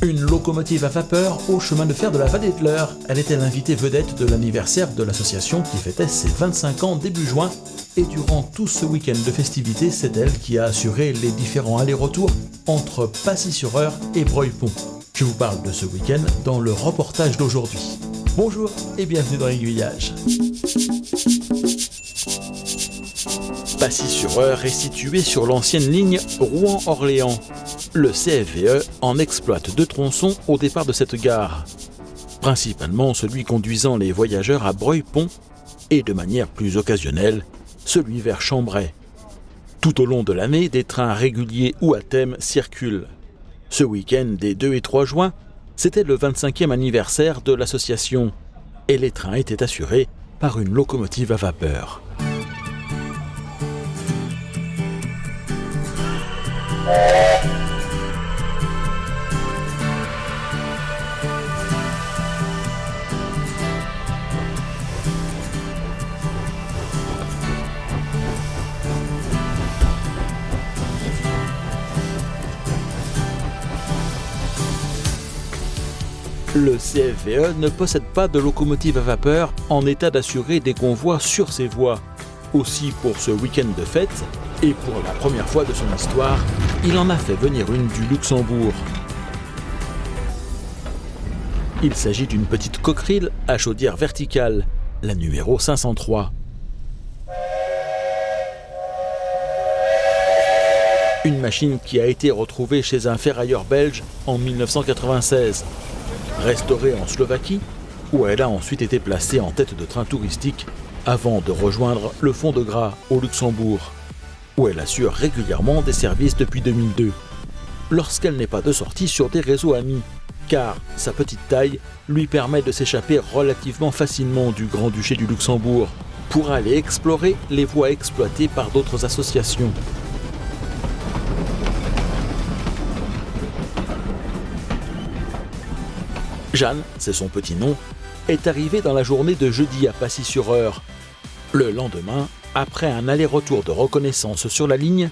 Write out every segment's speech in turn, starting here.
Une locomotive à vapeur au chemin de fer de la vallée de l'Eure. Elle était l'invitée vedette de l'anniversaire de l'association qui fêtait ses 25 ans début juin. Et durant tout ce week-end de festivités, c'est elle qui a assuré les différents allers-retours entre Pacy-sur-Eure et Breuil-Pont. Je vous parle de ce week-end dans le reportage d'aujourd'hui. Bonjour et bienvenue dans l'Aiguillage. Pacy-sur-Eure est située sur l'ancienne ligne Rouen-Orléans. Le CFVE en exploite 2 tronçons au départ de cette gare. Principalement celui conduisant les voyageurs à Breuil-Pont et de manière plus occasionnelle, celui vers Chambray. Tout au long de l'année, des trains réguliers ou à thème circulent. Ce week-end des 2 et 3 juin, c'était le 25e anniversaire de l'association et les trains étaient assurés par une locomotive à vapeur. Le CFVE ne possède pas de locomotive à vapeur en état d'assurer des convois sur ses voies. Aussi pour ce week-end de fête, et pour la première fois de son histoire, il en a fait venir une du Luxembourg. Il s'agit d'une petite coquerille à chaudière verticale, la numéro 503. Une machine qui a été retrouvée chez un ferrailleur belge en 1996. Restaurée en Slovaquie, où elle a ensuite été placée en tête de train touristique avant de rejoindre le Fond de Gras au Luxembourg, où elle assure régulièrement des services depuis 2002, lorsqu'elle n'est pas de sortie sur des réseaux amis, car sa petite taille lui permet de s'échapper relativement facilement du Grand-Duché du Luxembourg pour aller explorer les voies exploitées par d'autres associations. Jeanne, c'est son petit nom, est arrivée dans la journée de jeudi à Pacy-sur-Eure. Le lendemain, après un aller-retour de reconnaissance sur la ligne,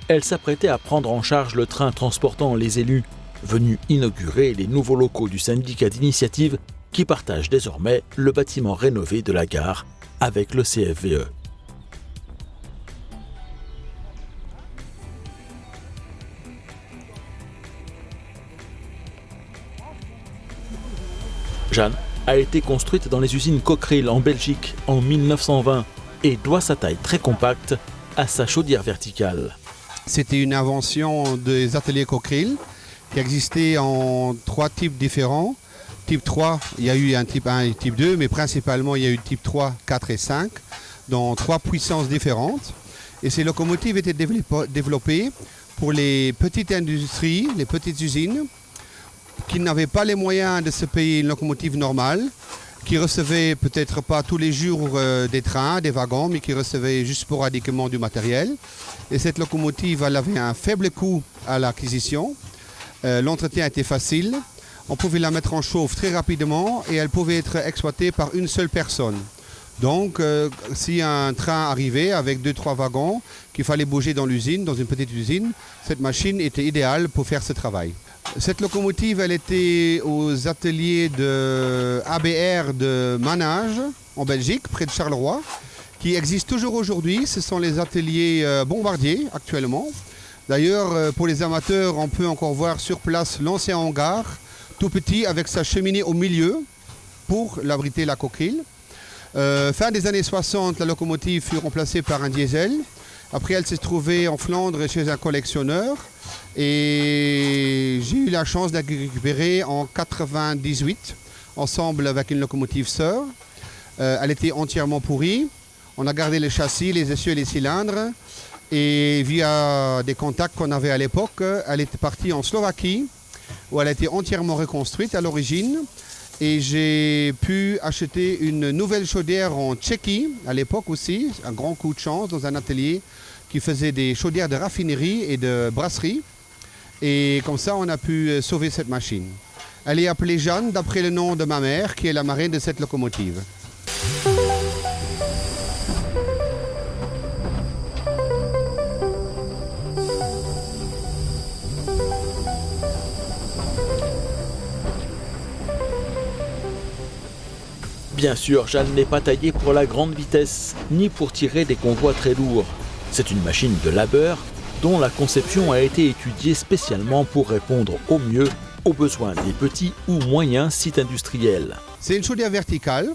elle s'apprêtait à prendre en charge le train transportant les élus, venus inaugurer les nouveaux locaux du syndicat d'initiative qui partage désormais le bâtiment rénové de la gare avec le CFVE. Jeanne a été construite dans les usines Cockerill en Belgique en 1920 et doit sa taille très compacte à sa chaudière verticale. C'était une invention des ateliers Cockerill qui existait en 3 types différents. Type 3, il y a eu un type 1 et type 2, mais principalement il y a eu type 3, 4 et 5 dans 3 puissances différentes. Et ces locomotives étaient développées pour les petites industries, les petites usines, qui n'avaient pas les moyens de se payer une locomotive normale, qui recevaient peut-être pas tous les jours des trains, des wagons, mais qui recevaient juste sporadiquement du matériel. Et cette locomotive, elle avait un faible coût à l'acquisition. L'entretien était facile. On pouvait la mettre en chauffe très rapidement et elle pouvait être exploitée par une seule personne. Donc, si un train arrivait avec 2-3 wagons qu'il fallait bouger dans l'usine, dans une petite usine, cette machine était idéale pour faire ce travail. Cette locomotive, elle était aux ateliers de ABR de Manage, en Belgique, près de Charleroi, qui existent toujours aujourd'hui. Ce sont les ateliers Bombardier, actuellement. D'ailleurs, pour les amateurs, on peut encore voir sur place l'ancien hangar, tout petit, avec sa cheminée au milieu, pour l'abriter la coquille. Fin des années 60, la locomotive fut remplacée par un diesel. Après, elle s'est trouvée en Flandre chez un collectionneur. Et j'ai eu la chance de la récupérer en 98, ensemble avec une locomotive sœur. Elle était entièrement pourrie. On a gardé le châssis, les essieux et les cylindres. Et via des contacts qu'on avait à l'époque, elle était partie en Slovaquie, où elle a été entièrement reconstruite à l'origine. Et j'ai pu acheter une nouvelle chaudière en Tchéquie, à l'époque aussi, un grand coup de chance, dans un atelier qui faisait des chaudières de raffinerie et de brasserie. Et comme ça, on a pu sauver cette machine. Elle est appelée Jeanne, d'après le nom de ma mère, qui est la marraine de cette locomotive. Bien sûr, Jeanne n'est pas taillée pour la grande vitesse, ni pour tirer des convois très lourds. C'est une machine de labeur dont la conception a été étudiée spécialement pour répondre au mieux aux besoins des petits ou moyens sites industriels. C'est une chaudière verticale,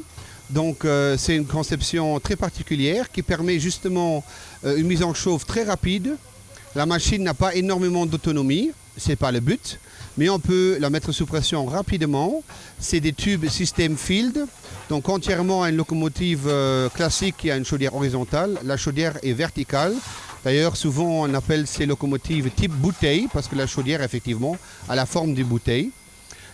donc c'est une conception très particulière qui permet justement une mise en chauffe très rapide. La machine n'a pas énormément d'autonomie, ce n'est pas le but, mais on peut la mettre sous pression rapidement. C'est des tubes système Field, donc entièrement à une locomotive classique qui a une chaudière horizontale. La chaudière est verticale. D'ailleurs, souvent on appelle ces locomotives type bouteille parce que la chaudière effectivement a la forme d'une bouteille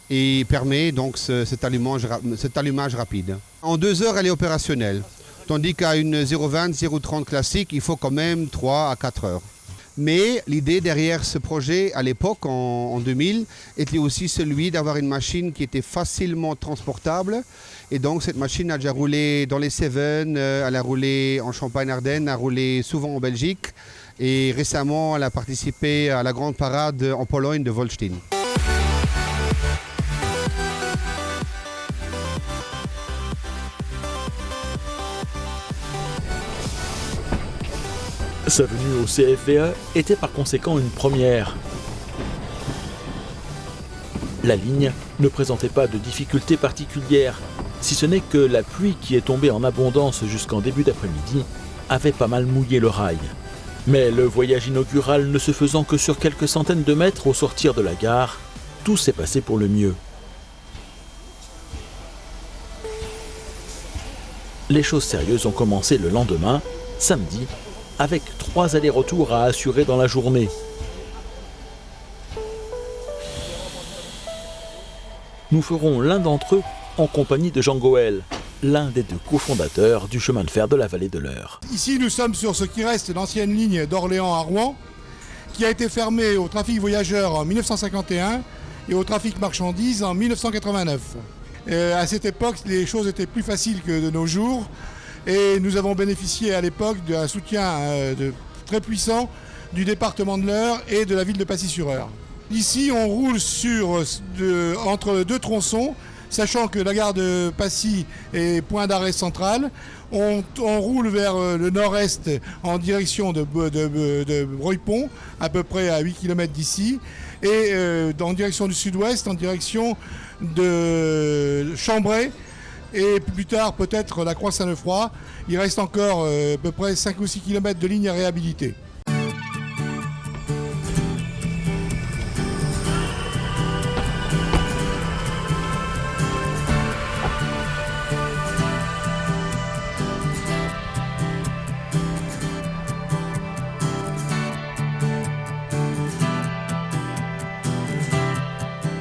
et permet donc cet allumage rapide. En 2 heures, elle est opérationnelle, tandis qu'à une 0,20, 0,30 classique, il faut quand même 3 à 4 heures. Mais l'idée derrière ce projet, à l'époque, en 2000, était aussi celui d'avoir une machine qui était facilement transportable. Et donc cette machine a déjà roulé dans les Cévennes, elle a roulé en Champagne-Ardenne, elle a roulé souvent en Belgique. Et récemment, elle a participé à la grande parade en Pologne de Wolsztyn. Sa venue au CFVE était par conséquent une première. La ligne ne présentait pas de difficultés particulières, si ce n'est que la pluie qui est tombée en abondance jusqu'en début d'après-midi avait pas mal mouillé le rail. Mais le voyage inaugural ne se faisant que sur quelques centaines de mètres au sortir de la gare, tout s'est passé pour le mieux. Les choses sérieuses ont commencé le lendemain, samedi, avec 3 allers-retours à assurer dans la journée. Nous ferons l'un d'entre eux en compagnie de Jean Goël, l'un des 2 cofondateurs du chemin de fer de la vallée de l'Eure. Ici, nous sommes sur ce qui reste l'ancienne ligne d'Orléans à Rouen, qui a été fermée au trafic voyageurs en 1951 et au trafic marchandises en 1989. À cette époque, les choses étaient plus faciles que de nos jours. Et nous avons bénéficié à l'époque d'un soutien très puissant du département de l'Eure et de la ville de Pacy-sur-Eure. Ici, on roule entre 2 tronçons, sachant que la gare de Pacy est point d'arrêt central. On roule vers le nord-est en direction de Breuil-Pont, à peu près à 8 km d'ici, et en direction du sud-ouest, en direction de Chambray, et plus tard peut-être la Croix-Saint-Leufroy. Il reste encore à peu près 5 ou 6 km de ligne à réhabiliter.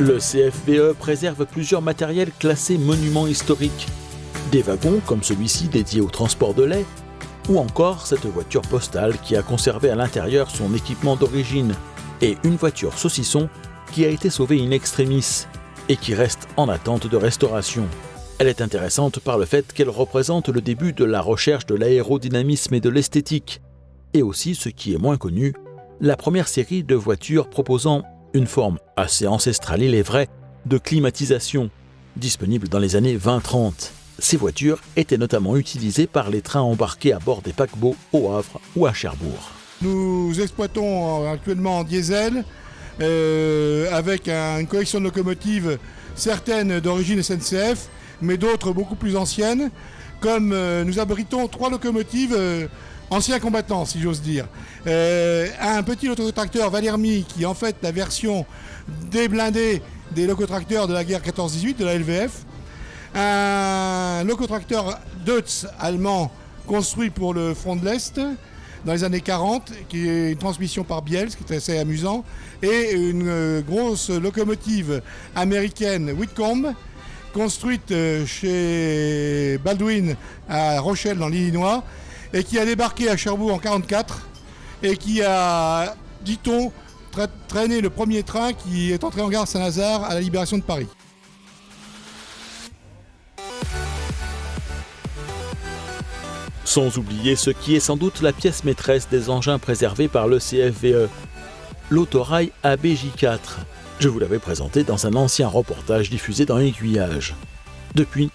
Le CFVE préserve plusieurs matériels classés monuments historiques. Des wagons comme celui-ci dédié au transport de lait, ou encore cette voiture postale qui a conservé à l'intérieur son équipement d'origine, et une voiture saucisson qui a été sauvée in extremis et qui reste en attente de restauration. Elle est intéressante par le fait qu'elle représente le début de la recherche de l'aérodynamisme et de l'esthétique, et aussi, ce qui est moins connu, la première série de voitures proposant une forme assez ancestrale, il est vrai, de climatisation, disponible dans les années 20-30. Ces voitures étaient notamment utilisées par les trains embarqués à bord des paquebots au Havre ou à Cherbourg. Nous exploitons actuellement en diesel, avec une collection de locomotives, certaines d'origine SNCF, mais d'autres beaucoup plus anciennes, comme nous abritons 3 locomotives anciens combattants, si j'ose dire. Un petit locotracteur Valermy, qui est en fait la version déblindée des locotracteurs de la guerre 14-18, de la LVF. Un locotracteur Deutz allemand construit pour le front de l'Est dans les années 40, qui est une transmission par Biel, ce qui est assez amusant, et une grosse locomotive américaine Whitcomb, construite chez Baldwin à Rochelle dans l'Illinois, et qui a débarqué à Cherbourg en 1944 et qui a, dit-on, traîné le premier train qui est entré en gare Saint-Lazare à la libération de Paris. Sans oublier ce qui est sans doute la pièce maîtresse des engins préservés par le CFVE, l'autorail ABJ4. Je vous l'avais présenté dans un ancien reportage diffusé dans Aiguillage. Depuis,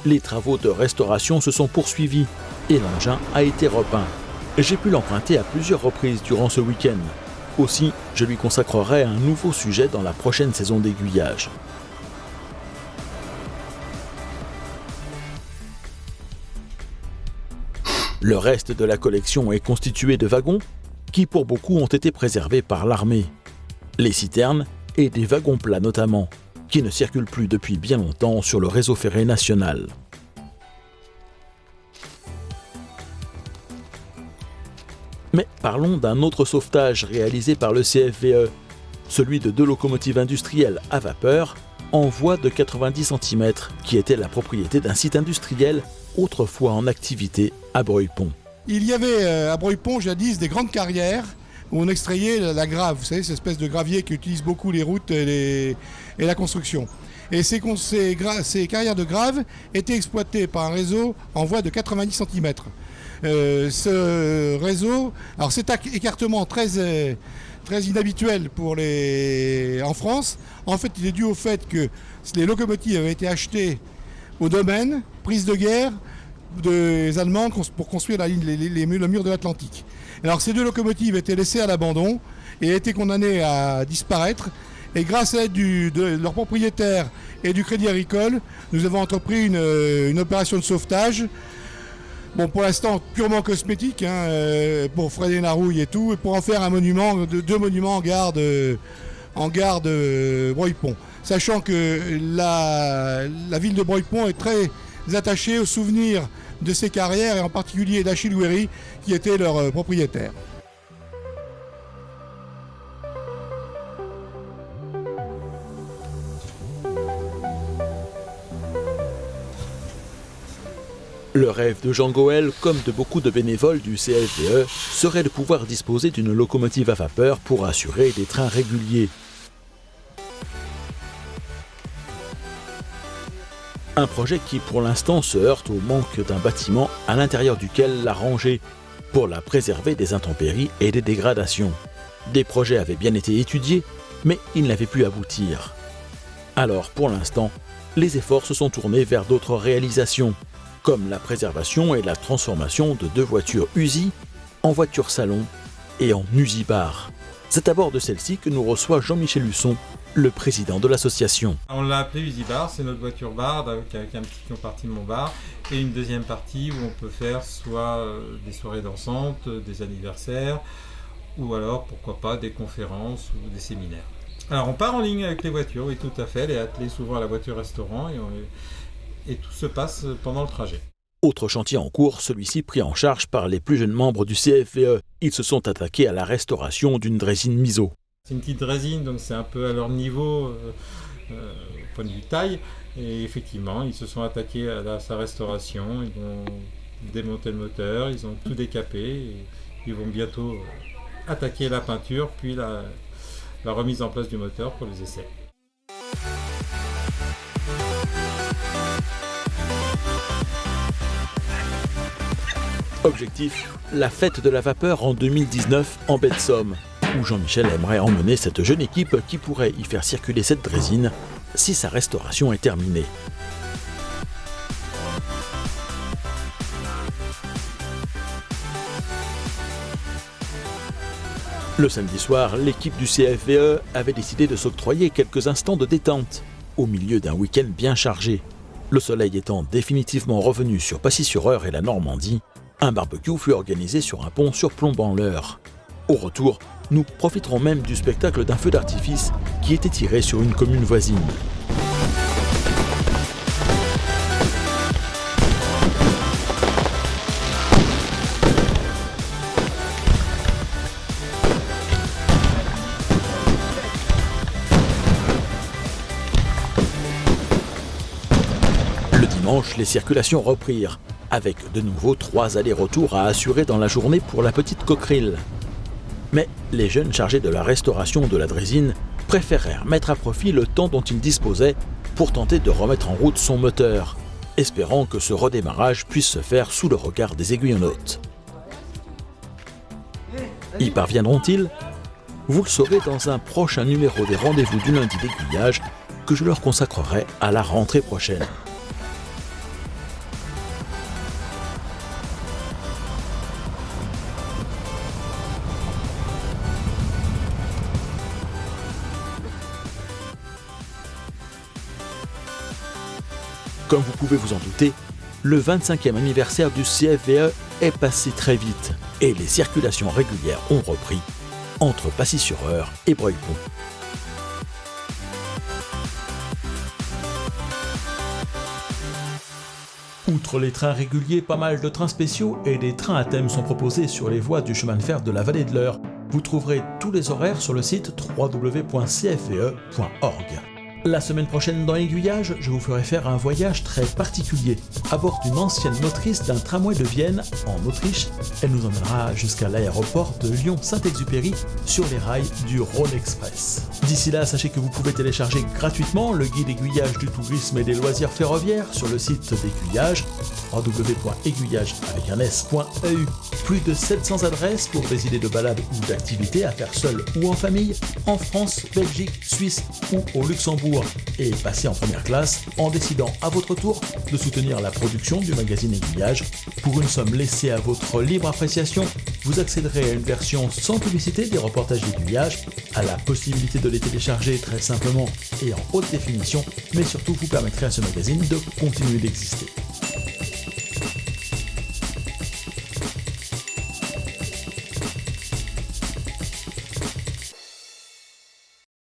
les travaux de restauration se sont poursuivis et l'engin a été repeint. J'ai pu l'emprunter à plusieurs reprises durant ce week-end. Aussi, je lui consacrerai un nouveau sujet dans la prochaine saison d'aiguillage. Le reste de la collection est constitué de wagons qui pour beaucoup ont été préservés par l'armée. Les citernes et des wagons plats notamment, qui ne circulent plus depuis bien longtemps sur le réseau ferré national. Mais parlons d'un autre sauvetage réalisé par le CFVE, celui de 2 locomotives industrielles à vapeur en voie de 90 cm, qui étaient la propriété d'un site industriel autrefois en activité à Breuil-Pont. Il y avait à Breuil-Pont jadis des grandes carrières où on extrayait la grave, vous savez, cette espèce de gravier qui utilise beaucoup les routes et la construction. Et ces carrières de grave étaient exploitées par un réseau en voie de 90 cm. Ce réseau, alors cet écartement très inhabituel en France, en fait il est dû au fait que les locomotives avaient été achetées au domaine, prise de guerre des Allemands pour construire le mur de l'Atlantique. Alors ces 2 locomotives étaient laissées à l'abandon et étaient condamnées à disparaître. Et grâce à l'aide de leurs propriétaires et du Crédit Agricole, nous avons entrepris une opération de sauvetage. Bon, pour l'instant, purement cosmétique, pour freiner la rouille et tout, et pour en faire un monument, 2 monuments en gare de Breuil-Pont. Sachant que la ville de Breuil-Pont est très attachée au souvenir de ces carrières, et en particulier d'Achille Houéry, qui était leur propriétaire. Le rêve de Jean Goël, comme de beaucoup de bénévoles du CFVE, serait de pouvoir disposer d'une locomotive à vapeur pour assurer des trains réguliers. Un projet qui pour l'instant se heurte au manque d'un bâtiment à l'intérieur duquel la ranger pour la préserver des intempéries et des dégradations. Des projets avaient bien été étudiés, mais ils n'avaient pu aboutir. Alors pour l'instant, les efforts se sont tournés vers d'autres réalisations, comme la préservation et la transformation de 2 voitures Uzi en voitures salon et en Uzi-bar. C'est à bord de celle-ci que nous reçoit Jean-Michel Husson, le président de l'association. On l'a appelé Uzi-bar, c'est notre voiture bar avec un petit compartiment bar et une deuxième partie où on peut faire soit des soirées dansantes, des anniversaires ou alors pourquoi pas des conférences ou des séminaires. Alors on part en ligne avec les voitures, oui tout à fait, elle est attelée souvent à la voiture restaurant et tout se passe pendant le trajet. Autre chantier en cours, celui-ci pris en charge par les plus jeunes membres du CFVE. Ils se sont attaqués à la restauration d'une draisine Miso. C'est une petite draisine, donc c'est un peu à leur niveau au point de vue taille. Et effectivement, ils se sont attaqués à sa restauration, ils ont démonté le moteur, ils ont tout décapé. Et ils vont bientôt attaquer la peinture, puis la remise en place du moteur pour les essais. Objectif, la fête de la vapeur en 2019 en baie de Somme, où Jean-Michel aimerait emmener cette jeune équipe qui pourrait y faire circuler cette draisine si sa restauration est terminée. Le samedi soir, l'équipe du CFVE avait décidé de s'octroyer quelques instants de détente, au milieu d'un week-end bien chargé. Le soleil étant définitivement revenu sur Passy-sur-Eure et la Normandie, un barbecue fut organisé sur un pont surplombant l'Eure. Au retour, nous profiterons même du spectacle d'un feu d'artifice qui était tiré sur une commune voisine. Le dimanche, les circulations reprirent, avec de nouveau 3 allers-retours à assurer dans la journée pour la petite coquerille. Mais les jeunes chargés de la restauration de la draisine préférèrent mettre à profit le temps dont ils disposaient pour tenter de remettre en route son moteur, espérant que ce redémarrage puisse se faire sous le regard des aiguillonautes. Y parviendront-ils ? Vous le saurez dans un prochain numéro des rendez-vous du lundi d'aiguillage que je leur consacrerai à la rentrée prochaine. Comme vous pouvez vous en douter, le 25e anniversaire du CFVE est passé très vite et les circulations régulières ont repris entre Pacy-sur-Eure et Breuil-Pont. Outre les trains réguliers, pas mal de trains spéciaux et des trains à thème sont proposés sur les voies du chemin de fer de la vallée de l'Eure. Vous trouverez tous les horaires sur le site www.cfve.org. La semaine prochaine dans Aiguillage, je vous ferai faire un voyage très particulier à bord d'une ancienne motrice d'un tramway de Vienne en Autriche. Elle nous emmènera jusqu'à l'aéroport de Lyon-Saint-Exupéry sur les rails du Rhône Express. D'ici là, sachez que vous pouvez télécharger gratuitement le guide aiguillage du tourisme et des loisirs ferroviaires sur le site d'Aiguillage, www.aiguillage.eu. Plus de 700 adresses pour des idées de balades ou d'activités à faire seul ou en famille, en France, Belgique, Suisse ou au Luxembourg. Et passez en première classe en décidant à votre tour de soutenir la production du magazine Aiguillage. Pour une somme laissée à votre libre appréciation, vous accéderez à une version sans publicité des reportages d'Aiguillage, à la possibilité de les télécharger très simplement et en haute définition, mais surtout vous permettrez à ce magazine de continuer d'exister.